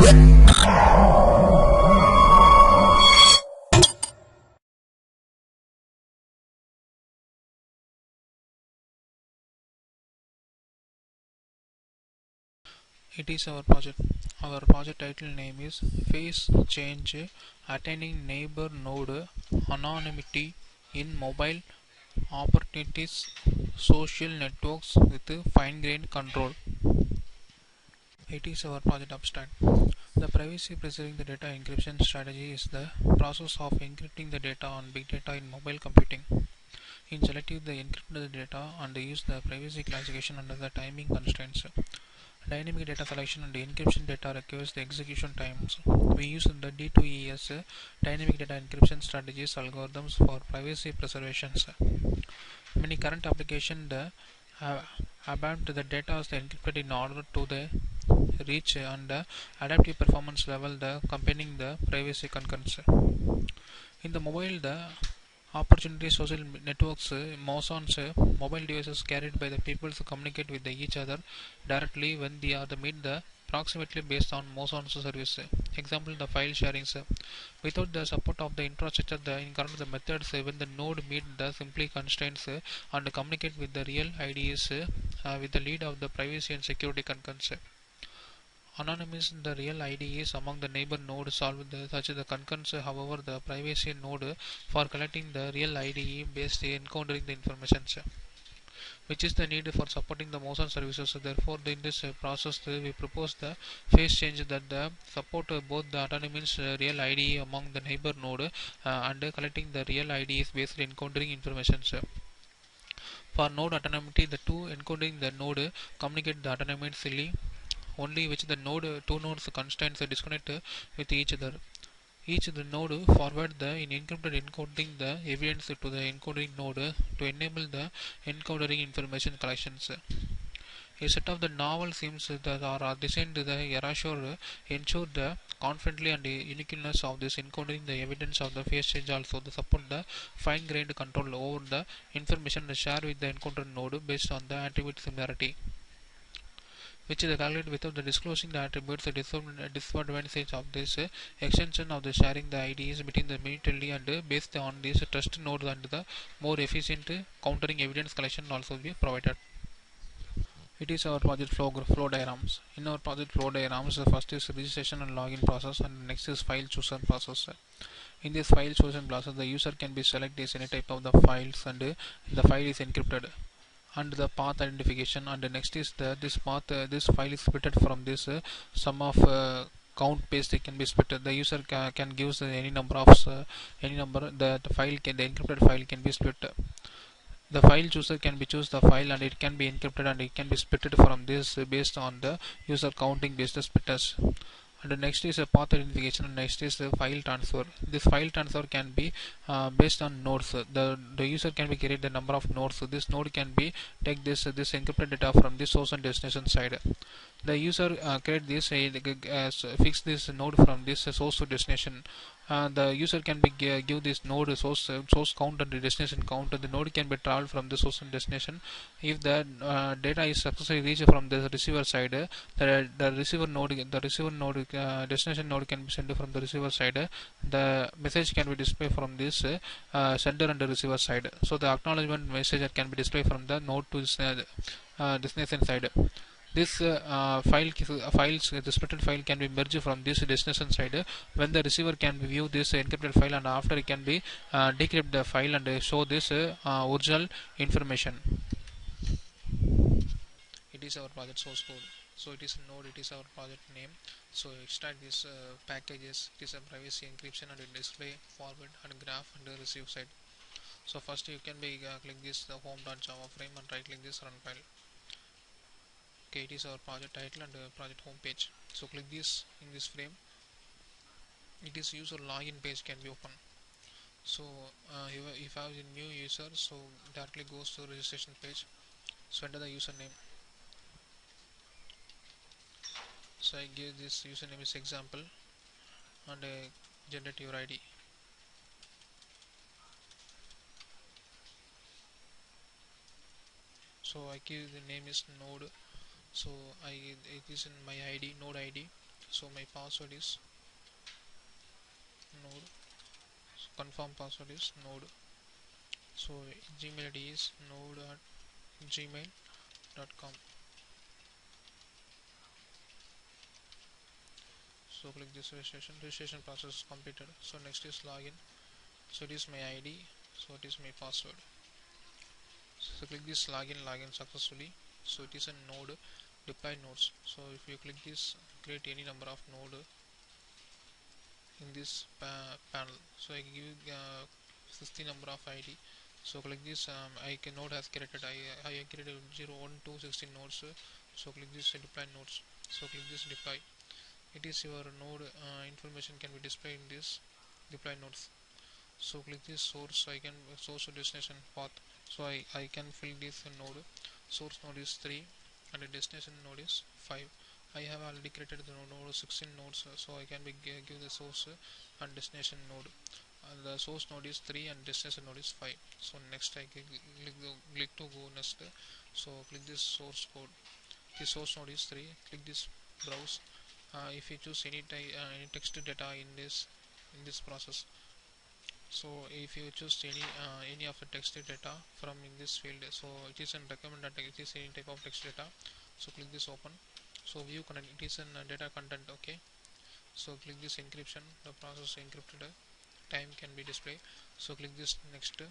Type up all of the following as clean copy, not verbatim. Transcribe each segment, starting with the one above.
It is our project. Our project title name is FaceChange Attaining Neighbor Node Anonymity in Mobile Opportunities Social Networks with Fine-Grained Control. It is our project abstract. The privacy preserving the data encryption strategy is the process of encrypting the data on big data in mobile computing. In selective, they encrypt the data and use the privacy classification under the timing constraints. Dynamic data selection and encryption data requires the execution times. We use the D2ES dynamic data encryption strategies algorithms for privacy preservation. Many current applications adapt the data as encrypted in order to the reach and adaptive performance level the accompanying the privacy concurrence. In the mobile, the opportunity social networks, MOSONs, mobile devices carried by the people to communicate with each other directly when they are the meet the approximately based on MOSONs service. Example, the file sharing. Without the support of the infrastructure, the current the methods when the node meet the simply constraints and communicate with the real IDs with the lead of the privacy and security concurrence. Anonymous the real ID is among the neighbor node solved such the concurrence. However, the privacy node for collecting the real ID based encountering the information, which is the need for supporting the motion services. Therefore, in this process, we propose the phase change that the support both the anonymous real ID among the neighbor node and collecting the real IDs based encountering information. For node anonymity, the two encoding the node communicate the anonymously only which the node two nodes constraints disconnect with each other. Each the node forward the in encrypted encoding the evidence to the encoding node to enable the encoding information collections. A set of the novel themes that are designed to the ensure the confidently and uniqueness of this encoding the evidence of the phase change also the support the fine-grained control over the information shared with the encoder node based on the attribute similarity, which is calculated without the disclosing the attributes. The disadvantage of this extension of the sharing the IDs between the mutually and based on these trust nodes and the more efficient countering evidence collection also be provided. It is our project flow diagrams. In our project flow diagrams, the first is registration and login process, and next is file choosing process. In this file choosing process, the user can be select as any type of the files, and the file is encrypted and the path identification. And the next is this path this file is splitted from this sum of count paste. It can be split. The user can give any number of any number. The file can the encrypted file can be split. The file chooser can be choose the file and it can be encrypted and it can be splitted from this based on the user counting based splitters. And the next is a path identification, and next is the file transfer. This file transfer can be based on nodes. The user can be create the number of nodes. So this node can be take this encrypted data from this source and destination side. The user create this fix this node from this source to destination. The user can be give this node source count and the destination count. The node can be traveled from the source and destination. If the data is successfully reached from the receiver side, the receiver node destination node can be sent from the receiver side. The message can be displayed from this sender and the receiver side. So the acknowledgement message can be displayed from the node to destination side. This the splitted file can be merged from this destination side when the receiver can view this encrypted file, and after it can be decrypt the file and show this original information. It is our project source code. So it is a node, it is our project name. So extract these packages. It is a privacy encryption and display forward and graph and the receive side. So first you can be click this the home.java frame and right click this run file. Okay, it is our project title and project home page. So click this in this frame. It is user login page can be open. So if I have a new user, so directly goes to registration page. So enter the username. So I give this username is example and generate your ID. So I give the name is node. So it is in my ID node ID. So my password is node. So confirm password is node. So Gmail ID is node at gmail.com. So click this registration process is completed. So next is login. So it is my ID, so it is my password. So click this login successfully. So it is a node, deploy nodes. So if you click this, create any number of node in this panel. So I give 60 number of ID. So click this, I can node has created, I created 0 1 2 16 nodes. So click this deploy nodes. So click this deploy. It is your node information can be displayed in this deploy nodes. So click this source, I can source to destination path. So I can fill this node. Source node is 3 and the destination node is 5. I have already created the node 16 nodes, so I can give the source and destination node. The source node is 3 and destination node is 5. So next I click to go next. So click this source code. The source node is 3. Click this browse. If you choose any text data in this process, so if you choose any of the text data from in this field, so it is in recommended it is any type of text data. So click this open. So view content, it is in data content. Okay, so click this encryption, the process encrypted, time can be displayed. So click this next,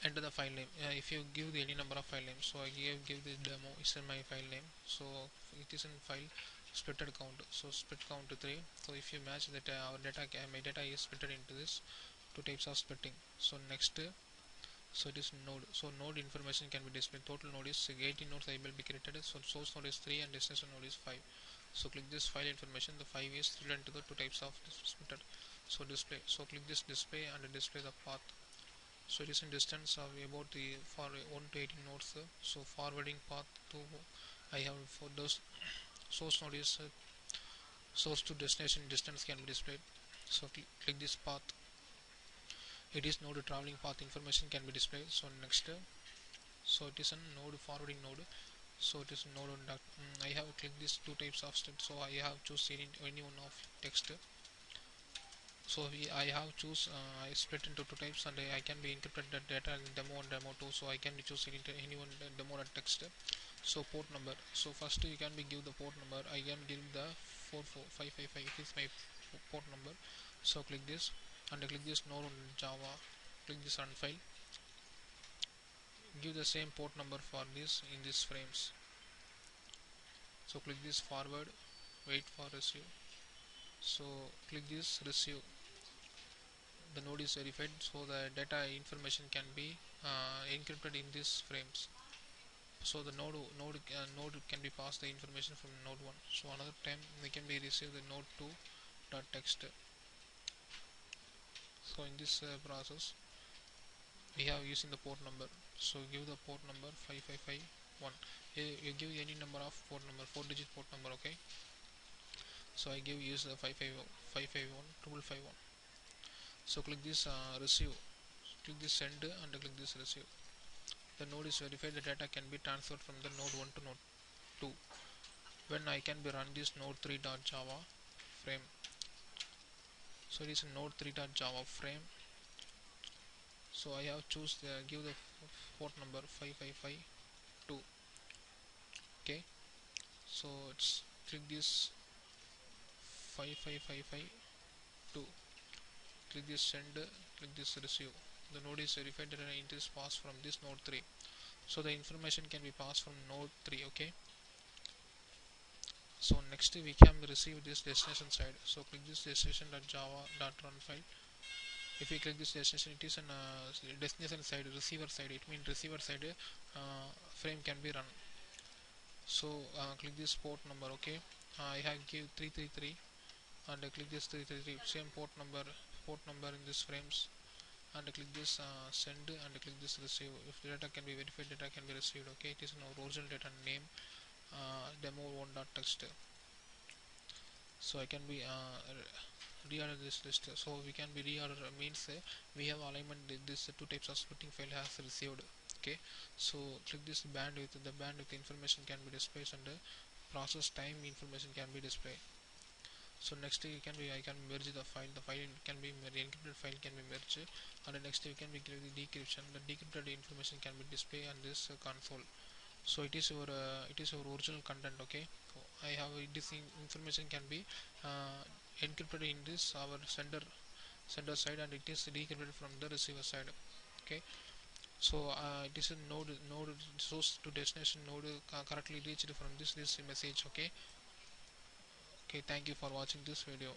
enter the file name. If you give the any number of file names, so I give the demo is in my file name. So it is in file splitted count, so split count to 3. So if you match that our data, my data is splitted into this two types of splitting. So next, so it is node. So node information can be displayed. Total node is 18 nodes I will be created. So source node is 3 and destination node is 5. So click this file information. The 5 is split into the two types of splitted. So display. So click this display and display the path. So it is in distance of about the for 1 to 18 nodes. So forwarding path to I have for those source node is source to destination distance can be displayed. So click this path. It is node traveling path information can be displayed. So next, so it is a node forwarding node. So it is node on that. I have clicked these two types of steps. So I have choose any one of text. So I have choose I split into two types, and I can be encrypted the data in demo and demo 2. So I can be choose any one demo and text. So port number. So first you can be give the port number. I can give the 44555. It is my port number. So click this and click this node on Java. Click this run file. Give the same port number for this in these frames. So click this forward. Wait for receive. So click this receive. The node is verified, so the data information can be encrypted in these frames. So the node can be passed the information from node 1. So another time we can be receive the node 2 dot text. So in this process we have using the port number. So give the port number 5551. You give any number of port number, 4-digit port number. Okay, so I give use the 551. So click this receive. Click this send and click this receive. The node is verified. The data can be transferred from the node 1 to node 2. When I can be run this node 3.java frame. So it is a node 3.java frame. So I have choose give the port number 5552. Okay, so it's click this 55552. Click this send. Click this receive. The node is verified that it is passed from this node 3. So the information can be passed from node 3. Okay, so next we can receive this destination side. So click this destination.java.run file. If we click this destination, it is an destination side, receiver side. It means receiver side frame can be run. So click this port number. Okay, I have give 333 and click this 333 same port number in this frames, and click this send and click this receive. If data can be verified, data can be received. Okay, it is now original data name demo1.text. So I can be reorder this list. So we can be reorder means we have alignment this two types of splitting file has received. Okay, so click this bandwidth. The bandwidth information can be displayed and process time information can be displayed. So next you can be I can merge the file. The file can be encrypted file can be merged, and the next you can be the decryption. The decrypted information can be displayed on this console. So it is your original content. Okay, so I have this information can be encrypted in this our sender side, and it is decrypted from the receiver side. Okay, so it is a node source to destination node correctly reached from this message. Okay, thank you for watching this video.